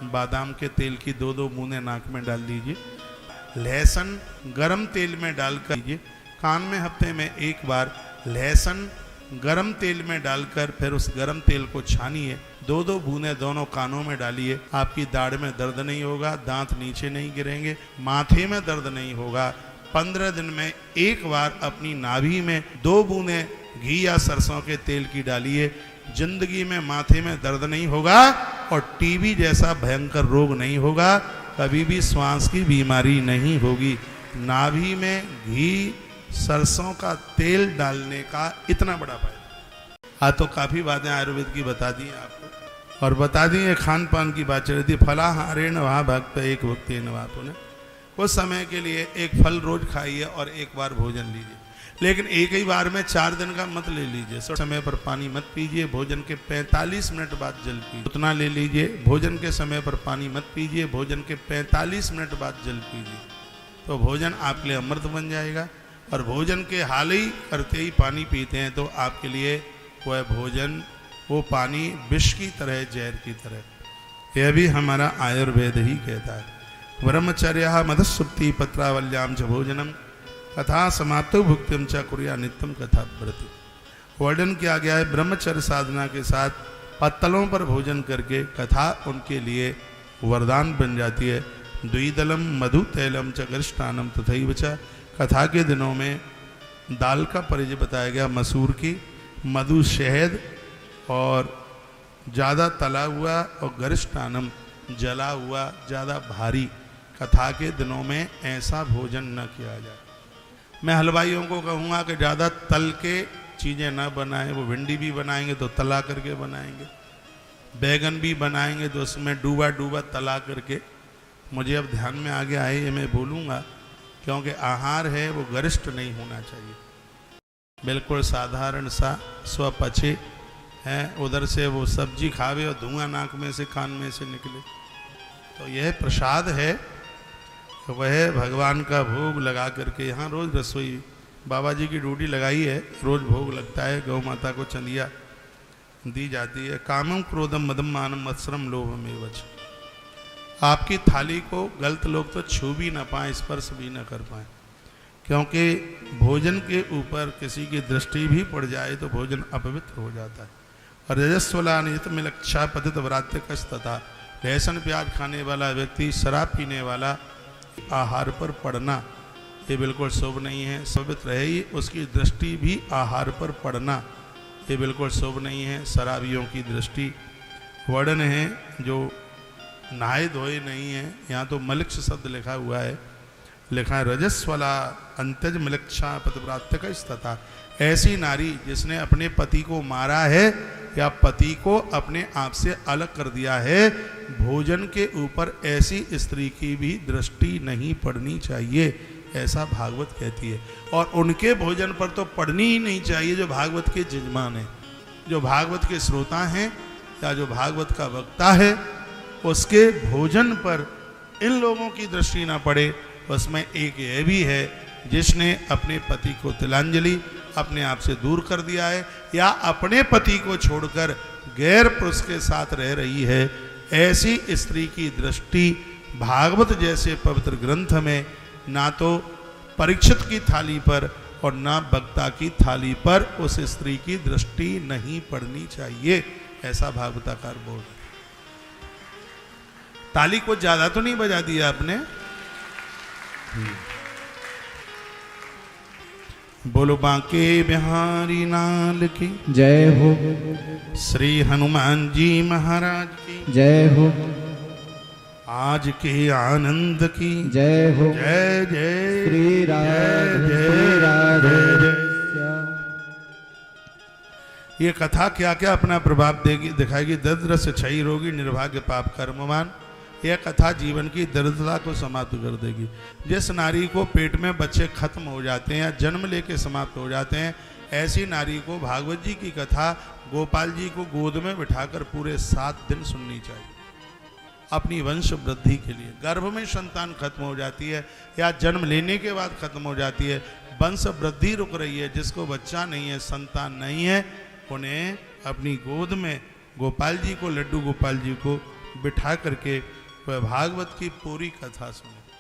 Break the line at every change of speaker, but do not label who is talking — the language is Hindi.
बादाम के तेल की 2-2 बूंदें नाक में डाल दीजिए। लहसुन गरम तेल में डालकर दीजिए। कान में हफ्ते में एक बार लहसुन गरम तेल में डालकर फिर उस गरम तेल को छानिए। 2-2 बूंदें दोनों कानों में डालिए। आपकी दाढ़ में दर्द नहीं होगा, दांत नीचे नहीं गिरेंगे, माथे में दर्द नहीं होगा। 15 दिन में एक बार अपनी नाभि में 2 बूंदें घी या सरसों के तेल की डालिए। जिंदगी में माथे में दर्द नहीं होगा और टीबी जैसा भयंकर रोग नहीं होगा। कभी भी श्वास की बीमारी नहीं होगी। नाभि में घी सरसों का तेल डालने का इतना बड़ा फायदा। तो काफ़ी बातें आयुर्वेद की बता दी आपको और बता दी है खान पान की बात चल रही थी। फलाहारेण वहाँ भक्त एक भक्ति नवा पुण्य। उस समय के लिए एक फल रोज खाइए और एक बार भोजन लीजिए, लेकिन एक ही बार में 4 दिन का मत ले लीजिए। समय पर पानी मत पीजिए। भोजन के 45 मिनट बाद जल पीजिए, उतना ले लीजिए। भोजन के समय पर पानी मत पीजिए। भोजन के 45 मिनट बाद जल पीजिए, तो भोजन आपके लिए अमृत बन जाएगा। और भोजन के हाल ही करते ही पानी पीते हैं तो आपके लिए वह भोजन, वो पानी विष की तरह, जहर की तरह। यह भी हमारा आयुर्वेद ही कहता है। ब्रह्मचर्य मधुसुप्ति पत्रावल्याम च भोजनम कथा समाप्तो भुक्तिम च कुर्या नित्यम कथा व्रति। वर्णन किया गया है ब्रह्मचर्य साधना के साथ पत्तलों पर भोजन करके कथा उनके लिए वरदान बन जाती है। द्विदलम मधु तैलम च गरिष्ठानम तथैव च। कथा के दिनों में दाल का परिचय बताया गया, मसूर की, मधु शहद और ज़्यादा तला हुआ, और गरिष्ठानम जला हुआ, ज़्यादा भारी। कथा के दिनों में ऐसा भोजन न किया जाए। मैं हलवाइयों को कहूँगा कि ज़्यादा तल के चीज़ें ना बनाएं। वो भिंडी भी बनाएंगे तो तला करके बनाएंगे, बैगन भी बनाएंगे तो उसमें डूबा डूबा तला करके। मुझे अब ध्यान में आगे आए, ये मैं बोलूँगा, क्योंकि आहार है वो गरिष्ठ नहीं होना चाहिए। बिल्कुल साधारण सा स्वपचे है, उधर से वो सब्जी खावे और धुआं नाक में से, कान में से निकले। तो यह प्रसाद है, वह भगवान का भोग लगा करके। यहाँ रोज़ रसोई बाबा जी की ड्यूटी लगाई है, रोज़ भोग लगता है। गौ माता को चंदिया दी जाती है। कामम क्रोधम मदम मानम मत्सरम लोभमेव च। आपकी थाली को गलत लोग तो छू भी ना पाएँ, स्पर्श भी ना कर पाएँ, क्योंकि भोजन के ऊपर किसी की दृष्टि भी पड़ जाए तो भोजन अपवित्र हो जाता है। और रजस्वलानित में लक्षा पतित व्रात्य कश तथा। लहसुन प्याज खाने वाला व्यक्ति, शराब पीने वाला, आहार पर पड़ना ये बिल्कुल शुभ नहीं है। पवित्र है ही, उसकी दृष्टि भी आहार पर पड़ना ये बिल्कुल शुभ नहीं है। शराबियों की दृष्टि वर्णन है जो नहाए धोए नहीं है। यहाँ तो मलिक्ष शब्द लिखा हुआ है, लिखा है रजस्वला अंतज मलिक्षा पतिव्रात्य तथा। ऐसी नारी जिसने अपने पति को मारा है या पति को अपने आप से अलग कर दिया है, भोजन के ऊपर ऐसी स्त्री की भी दृष्टि नहीं पड़नी चाहिए, ऐसा भागवत कहती है। और उनके भोजन पर तो पड़नी ही नहीं चाहिए जो भागवत के जजमान हैं, जो भागवत के श्रोता हैं या जो भागवत का वक्ता है, उसके भोजन पर इन लोगों की दृष्टि ना पड़े। उसमें एक यह भी है जिसने अपने पति को तिलांजलि अपने आप से दूर कर दिया है या अपने पति को छोड़कर गैर पुरुष के साथ रह रही है, ऐसी स्त्री की दृष्टि भागवत जैसे पवित्र ग्रंथ में ना तो परीक्षित की थाली पर और ना वक्ता की थाली पर उस स्त्री की दृष्टि नहीं पड़नी चाहिए, ऐसा भागवताकार बोल। ताली को ज्यादा तो नहीं बजा दिया आपने। बोलो बांके बिहारी लाल की
जय हो।
श्री हनुमान जी महाराज की
जय हो।
आज के आनंद की
जय हो।
जय जय
श्री राधे
जय
राधे
जय। ये कथा क्या क्या अपना प्रभाव देगी, दिखाएगी। दरिद्र से क्षयी रोगी, निर्भाग्य पाप कर्मवान। यह कथा जीवन की दरिद्रता को समाप्त कर देगी। जिस नारी को पेट में बच्चे खत्म हो जाते हैं या जन्म लेके समाप्त हो जाते हैं, ऐसी नारी को भागवत जी की कथा गोपाल जी को गोद में बिठाकर पूरे 7 दिन सुननी चाहिए, अपनी वंश वृद्धि के लिए। गर्भ में संतान खत्म हो जाती है या जन्म लेने के बाद खत्म हो जाती है, वंश वृद्धि रुक रही है, जिसको बच्चा नहीं है, संतान नहीं है, उन्हें अपनी गोद में गोपाल जी को, लड्डू गोपाल जी को बिठा करके वह भागवत की पूरी कथा सुने।